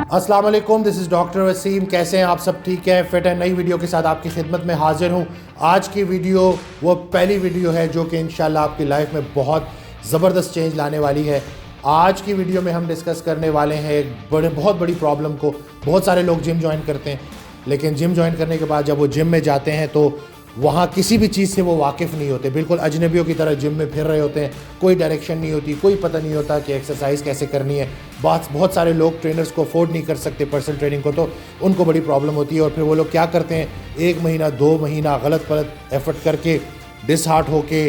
अस्सलाम वालेकुम, this is doctor Wasim. कैसे हैं आप सब? ठीक है, फिट है। नई वीडियो के साथ आपकी खिदमत में हाजिर हूँ। आज की वीडियो वो पहली वीडियो है जो कि इंशाल्लाह आपकी लाइफ में बहुत ज़बरदस्त चेंज लाने वाली है। आज की वीडियो में हम डिस्कस करने वाले हैं एक बहुत बड़ी प्रॉब्लम को। बहुत सारे लोग जिम ज्वाइन करते हैं, लेकिन जिम ज्वाइन करने के बाद जब वो जिम में जाते हैं तो वहाँ किसी भी चीज़ से वो वाकिफ़ नहीं होते, बिल्कुल अजनबियों की तरह जिम में फिर रहे होते हैं। कोई डायरेक्शन नहीं होती, कोई पता नहीं होता कि एक्सरसाइज कैसे करनी है। बहुत सारे लोग ट्रेनर्स को अफोर्ड नहीं कर सकते पर्सनल ट्रेनिंग को, तो उनको बड़ी प्रॉब्लम होती है। और फिर वो लोग क्या करते हैं, 1 महीना 2 महीना गलत पलत एफर्ट करके डिसहार्ट होके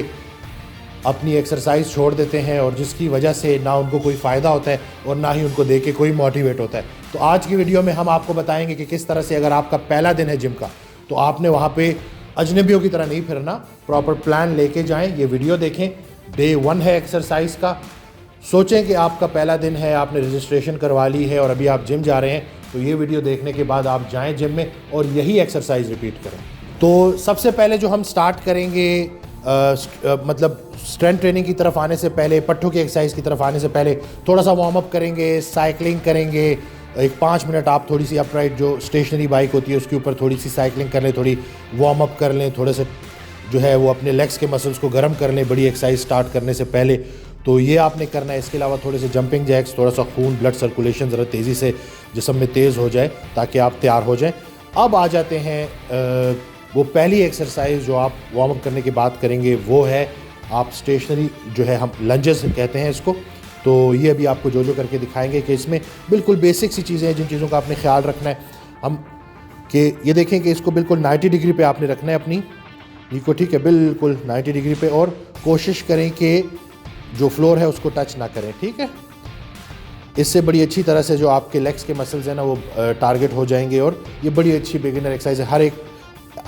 अपनी एक्सरसाइज छोड़ देते हैं, और जिसकी वजह से ना उनको कोई फ़ायदा होता है और ना ही उनको देख के कोई मोटिवेट होता है। तो आज की वीडियो में हम आपको बताएंगे कि किस तरह से अगर आपका पहला दिन है जिम का, तो आपने वहाँ पे अजनबियों की तरह नहीं फिरना, प्रॉपर प्लान लेके जाएं। ये वीडियो देखें, डे 1 है एक्सरसाइज का। सोचें कि आपका पहला दिन है, आपने रजिस्ट्रेशन करवा ली है और अभी आप जिम जा रहे हैं, तो ये वीडियो देखने के बाद आप जाएं जिम में और यही एक्सरसाइज रिपीट करें। तो सबसे पहले जो हम स्टार्ट करेंगे, मतलब स्ट्रेंथ ट्रेनिंग की तरफ आने से पहले, पट्ठों की एक्सरसाइज की तरफ आने से पहले थोड़ा सा वार्म अप करेंगे, साइकिलिंग करेंगे। एक 5 मिनट आप थोड़ी सी अपराइट जो स्टेशनरी बाइक होती है उसके ऊपर थोड़ी सी साइकिलिंग कर लें, थोड़ी वार्म अप कर लें, थोड़े से जो है वो अपने लेग्स के मसल्स को गर्म कर लें बड़ी एक्सरसाइज स्टार्ट करने से पहले। तो ये आपने करना है। इसके अलावा थोड़े से जंपिंग जैक्स, थोड़ा सा खून ब्लड सर्कुलेशन ज़रा तेज़ी से जिस्म में तेज़ हो जाए ताकि आप तैयार हो जाएँ। अब आ जाते हैं वो पहली एक्सरसाइज जो आप वार्म अप करने की बात करेंगे, वो है आप स्टेशनरी जो है, हम लंजेस कहते हैं इसको। तो ये अभी आपको जो करके दिखाएंगे कि इसमें बिल्कुल बेसिक सी चीज़ें हैं जिन चीज़ों का आपने ख्याल रखना है। हम कि ये देखें कि इसको बिल्कुल 90 डिग्री पे आपने रखना है अपनी नी को, ठीक है, बिल्कुल 90 डिग्री पे, और कोशिश करें कि जो फ्लोर है उसको टच ना करें, ठीक है। इससे बड़ी अच्छी तरह से जो आपके लेग्स के मसल्स हैं ना वो टारगेट हो जाएंगे, और ये बड़ी अच्छी बिगिनर एक्सरसाइज है।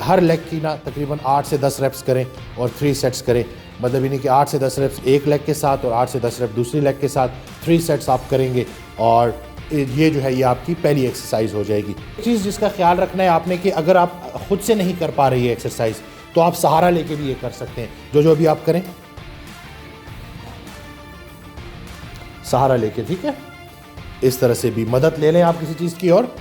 हर लेग की ना तकरीबन 8 से 10 रेप्स करें और 3 सेट्स करें। मतलब ये नहीं कि 8 से 10 रेप्स एक लेग के साथ और 8 से 10 रेप दूसरी लेग के साथ, 3 सेट्स आप करेंगे, और ये जो है ये आपकी पहली एक्सरसाइज हो जाएगी। चीज़ जिसका ख्याल रखना है आपने कि अगर आप खुद से नहीं कर पा रही है एक्सरसाइज, तो आप सहारा लेके भी ये कर सकते हैं। जो अभी आप करें सहारा लेके, ठीक है, इस तरह से भी मदद ले लें आप किसी चीज़ की, और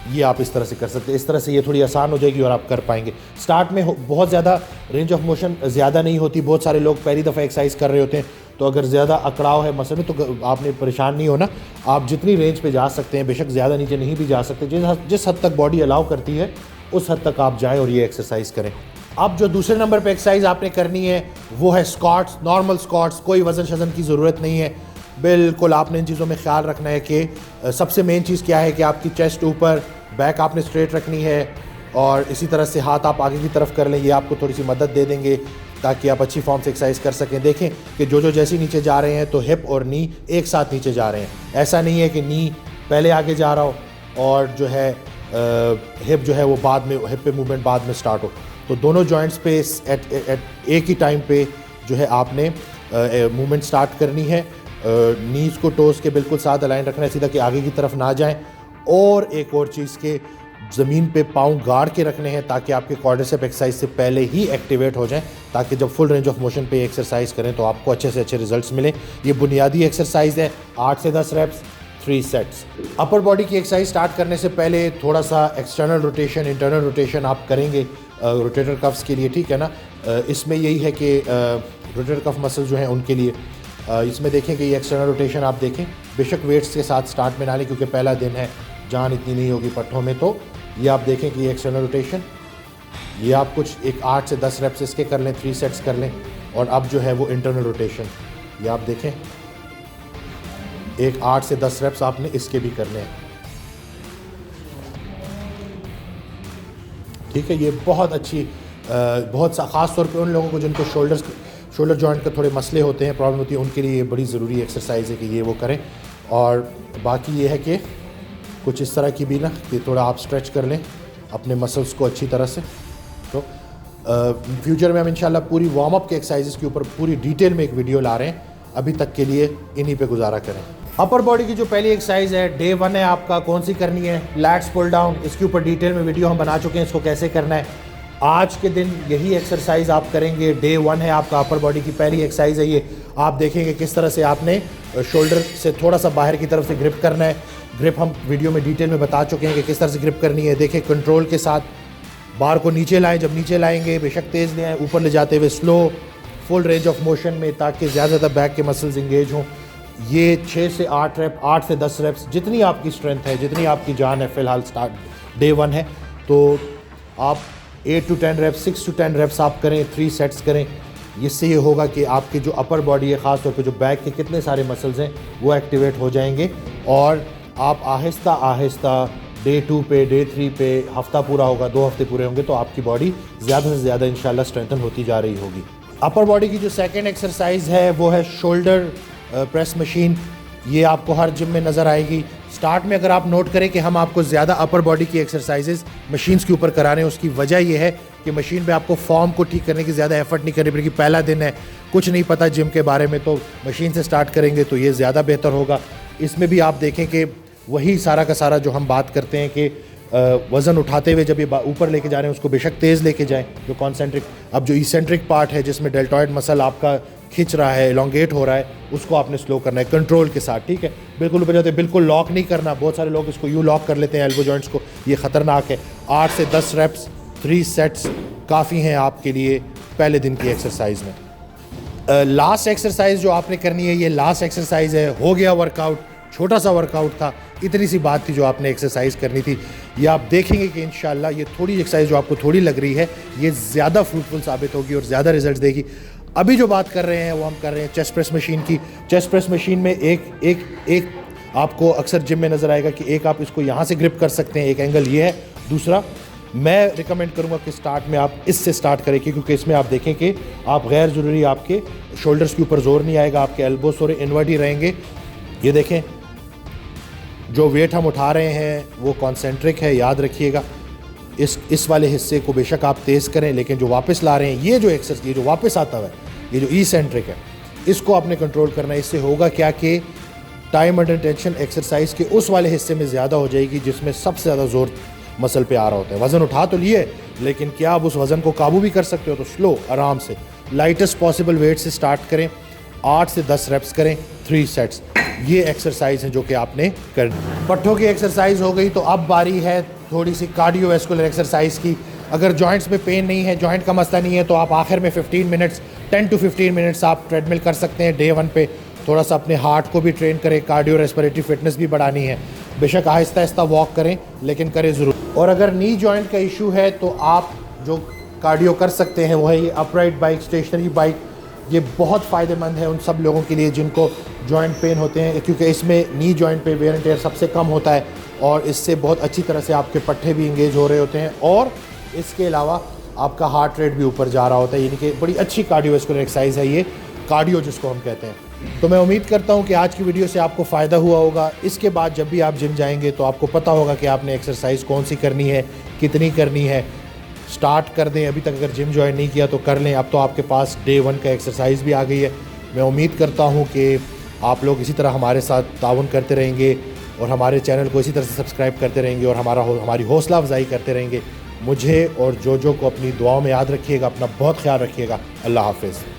ये आप इस तरह से कर सकते हैं। इस तरह से ये थोड़ी आसान हो जाएगी और आप कर पाएंगे। स्टार्ट में बहुत ज़्यादा रेंज ऑफ मोशन ज़्यादा नहीं होती। बहुत सारे लोग पहली दफ़ा एक्सरसाइज कर रहे होते हैं, तो अगर ज़्यादा अकड़ाव है मसल में तो आपने परेशान नहीं होना। आप जितनी रेंज पे जा सकते हैं, बेशक ज़्यादा नीचे नहीं भी जा सकते, जिस हद तक बॉडी अलाउ करती है उस हद तक आप जाएँ और ये एक्सरसाइज करें। अब जो दूसरे नंबर पर एक्सरसाइज आपने करनी है वो है स्क्वाट्स, नॉर्मल स्क्वाट्स। कोई वज़न शज़न की ज़रूरत नहीं है, बिल्कुल आपने इन चीज़ों में ख्याल रखना है कि सबसे मेन चीज़ क्या है कि आपकी चेस्ट ऊपर, बैक आपने स्ट्रेट रखनी है, और इसी तरह से हाथ आप आगे की तरफ कर लें। ये आपको थोड़ी सी मदद दे देंगे ताकि आप अच्छी फॉर्म से एक्सरसाइज कर सकें। देखें कि जो जैसे नीचे जा रहे हैं तो हिप और नी एक साथ नीचे जा रहे हैं। ऐसा नहीं है कि नी पहले आगे जा रहा हो और जो है हिप जो है वो बाद में, हिप पे मूवमेंट बाद में स्टार्ट हो। तो दोनों जॉइंट्स पे एट एक ही टाइम पे जो है आपने मूवमेंट स्टार्ट करनी है। नीज को टोस के बिल्कुल साथ अलाइन रखना है, सीधा कि आगे की तरफ ना जाएं। और एक और चीज़ के ज़मीन पे पाँव गाड़ के रखने हैं ताकि आपके क्वाड्रिसेप एक्सरसाइज से पहले ही एक्टिवेट हो जाएं, ताकि जब फुल रेंज ऑफ मोशन पे एक्सरसाइज करें तो आपको अच्छे से अच्छे रिजल्ट्स मिलें। ये बुनियादी एक्सरसाइज है, 8 से 10 रेप्स, 3 सेट्स। अपर बॉडी की एक्सरसाइज स्टार्ट करने से पहले थोड़ा सा एक्सटर्नल रोटेशन, इंटरनल रोटेशन आप करेंगे रोटेटर कफ्स के लिए, ठीक है ना। इसमें यही है कि रोटेटर कफ मसल जो हैं उनके लिए इसमें देखें कि ये एक्सटर्नल रोटेशन आप देखें, बेशक वेट्स के साथ स्टार्ट में ना लें क्योंकि पहला दिन है, जान इतनी नहीं होगी पट्ठों में। तो ये आप देखें कि ये एक्सटर्नल रोटेशन, ये आप कुछ एक 8 से 10 रेप्स इसके कर लें, 3 सेट्स कर लें। और अब जो है वो इंटरनल रोटेशन, ये आप देखें एक 8 से 10 रेप्स आपने इसके भी करने हैं, ठीक है। ये बहुत अच्छी, बहुत ख़ास तौर पे उन लोगों को जिनको शोल्डर जॉइंट के थोड़े मसले होते हैं, प्रॉब्लम होती है, उनके लिए ये बड़ी ज़रूरी एक्सरसाइज है कि ये वो करें। और बाकी ये है कि कुछ इस तरह की भी ना कि थोड़ा आप स्ट्रेच कर लें अपने मसल्स को अच्छी तरह से। तो फ्यूचर में हम इंशाल्लाह पूरी वार्म अप के एक्सरसाइजेस के ऊपर पूरी डिटेल में एक वीडियो ला रहे हैं। अभी तक के लिए इन्हीं पे गुजारा करें। अपर बॉडी की जो पहली एक्सरसाइज है, डे 1 है आपका, कौन सी करनी है, लैट्स पुल डाउन। इसके ऊपर डिटेल में वीडियो हम बना चुके हैं, इसको कैसे करना है। आज के दिन यही एक्सरसाइज आप करेंगे। डे 1 है आपका, अपर बॉडी की पहली एक्सरसाइज है ये। आप देखेंगे किस तरह से आपने शोल्डर से थोड़ा सा बाहर की तरफ से ग्रिप करना है। ग्रिप हम वीडियो में डिटेल में बता चुके हैं कि किस तरह से ग्रिप करनी है। देखिए कंट्रोल के साथ बार को नीचे लाएं, जब नीचे लाएंगे बेशक तेज़ ले आएँ, ऊपर ले जाते हुए slow, full range of motion में, ताकि ज़्यादा बैक के मसल्स इंगेज हों। ये 6 से 8 रेप, 8 से 10 रेप्स, जितनी आपकी स्ट्रेंथ है, जितनी आपकी जान है, फ़िलहाल स्टार्ट डे 1 है, तो आप 8 to 10 रेप्स, 6 to 10 रेप्स आप करें, 3 सेट्स करें। इससे ये होगा कि आपकी जो अपर बॉडी है, ख़ास तौर पे जो बैक के कितने सारे मसल्स हैं वो एक्टिवेट हो जाएंगे, और आप आहिस्ता आहिस्ता डे 2 पे, डे 3 पे, हफ़्ता पूरा होगा, 2 हफ्ते पूरे होंगे तो आपकी बॉडी ज़्यादा से ज़्यादा इंशाल्लाह स्ट्रेंथन होती जा रही होगी। अपर बॉडी की जो सेकेंड एक्सरसाइज है वो है शोल्डर प्रेस मशीन। ये आपको हर जिम में नज़र आएगी। स्टार्ट में अगर आप नोट करें कि हम आपको ज़्यादा अपर बॉडी की एक्सरसाइजेज मशीन्स के ऊपर करा रहे हैं, उसकी वजह यह है कि मशीन पे आपको फॉर्म को ठीक करने की ज़्यादा एफर्ट नहीं करनी पड़ेगी। पहला दिन है, कुछ नहीं पता जिम के बारे में, तो मशीन से स्टार्ट करेंगे तो ये ज़्यादा बेहतर होगा। इसमें भी आप देखें कि वही सारा का सारा जो हम बात करते हैं कि वज़न उठाते हुए जब ये ऊपर लेके जा रहे हैं उसको बेशक तेज़ लेके जाएं। जो कॉन्सेंट्रिक, अब जो इसेंट्रिक पार्ट है जिसमें डेल्टॉइड मसल आपका खिंच रहा है, एलोंगेट हो रहा है, उसको आपने स्लो करना है कंट्रोल के साथ, ठीक है। बिल्कुल ऊपर जाते, बिल्कुल लॉक नहीं करना। बहुत सारे लोग इसको यूँ लॉक कर लेते हैं एल्बो जॉइंट्स को, ये ख़तरनाक है। 8 से 10 रेप्स, 3 सेट्स काफ़ी हैं आपके लिए पहले दिन की एक्सरसाइज में। लास्ट एक्सरसाइज जो आपने करनी है, ये लास्ट एक्सरसाइज है। हो गया वर्कआउट, छोटा सा वर्कआउट था, इतनी सी बात थी जो आपने एक्सरसाइज करनी थी। ये आप देखेंगे कि इंशाल्लाह ये थोड़ी एक्सरसाइज जो आपको थोड़ी लग रही है, ये ज़्यादा फ्रूटफुल साबित होगी और ज़्यादा रिजल्ट देगी। अभी जो बात कर रहे हैं वो हम कर रहे हैं चेस्ट प्रेस मशीन की। चेस्ट प्रेस मशीन में एक आपको अक्सर जिम में नज़र आएगा कि एक आप इसको यहाँ से ग्रिप कर सकते हैं, एक एंगल ये है। दूसरा मैं रिकमेंड करूँगा कि स्टार्ट में आप इससे स्टार्ट करें, क्योंकि इसमें आप देखें कि आप गैर ज़रूरी आपके शोल्डर्स के ऊपर जोर नहीं आएगा, आपके एल्बो थोड़े इनवर्ट ही रहेंगे। ये देखें जो वेट हम उठा रहे हैं वो कॉन्सेंट्रिक है, याद रखिएगा। इस वाले हिस्से को बेशक आप तेज़ करें, लेकिन जो वापस ला रहे हैं, ये जो एक्सरसाइज, ये जो वापस आता है, ये जो इसेंट्रिक है, इसको आपने कंट्रोल करना है। इससे होगा क्या कि टाइम अंडर टेंशन एक्सरसाइज के उस वाले हिस्से में ज़्यादा हो जाएगी जिसमें सबसे ज़्यादा जोर मसल पे आ रहा होता है। वज़न उठा तो लिए, लेकिन क्या आप उस वज़न को काबू भी कर सकते हो? तो स्लो, आराम से, लाइटेस्ट पॉसिबल वेट से स्टार्ट करें। 8 से 10 रेप्स करें, 3 सेट्स। ये एक्सरसाइज है जो कि आपने करनी। पट्ठों की एक्सरसाइज हो गई, तो अब बारी है थोड़ी सी कार्डियोवैस्कुलर एक्सरसाइज की। अगर जॉइंट्स में पेन नहीं है, जॉइंट का मसला नहीं है, तो आप आखिर में 15 मिनट्स, 10 to 15 मिनट्स आप ट्रेडमिल कर सकते हैं डे 1 पे। थोड़ा सा अपने हार्ट को भी ट्रेन करें, कार्डियो रेस्पिरेटरी फिटनेस भी बढ़ानी है। बेशक आहिस्ता आहिस्ता वॉक करें, लेकिन करें ज़रूर। और अगर नी जॉइंट का इशू है तो आप जो कार्डियो कर सकते हैं वो है ये अपराइट बाइक, स्टेशनरी बाइक। ये बहुत फ़ायदेमंद है उन सब लोगों के लिए जिनको जॉइंट पेन होते हैं, क्योंकि इसमें नी जॉइंट पे वेयर एंड टेयर सबसे कम होता है, और इससे बहुत अच्छी तरह से आपके पट्टे भी इंगेज हो रहे होते हैं, और इसके अलावा आपका हार्ट रेट भी ऊपर जा रहा होता है। यानी कि बड़ी अच्छी कार्डियोवैस्कुलर एक्सरसाइज है ये, कार्डियो जिसको हम कहते हैं। तो मैं उम्मीद करता हूँ कि आज की वीडियो से आपको फ़ायदा हुआ होगा। इसके बाद जब भी आप जिम जाएंगे तो आपको पता होगा कि आपने एक्सरसाइज कौन सी करनी है, कितनी करनी है। स्टार्ट कर दें, अभी तक अगर जिम ज्वाइन नहीं किया तो कर लें। अब तो आपके पास डे 1 का एक्सरसाइज भी आ गई है। मैं उम्मीद करता हूँ कि आप लोग इसी तरह हमारे साथ ताउन करते रहेंगे और हमारे चैनल को इसी तरह से सब्सक्राइब करते रहेंगे और हमारी हौसला अफजाई करते रहेंगे। मुझे और जो को अपनी दुआओं में याद रखिएगा। अपना बहुत ख्याल रखिएगा। अल्लाह हाफ़िज़।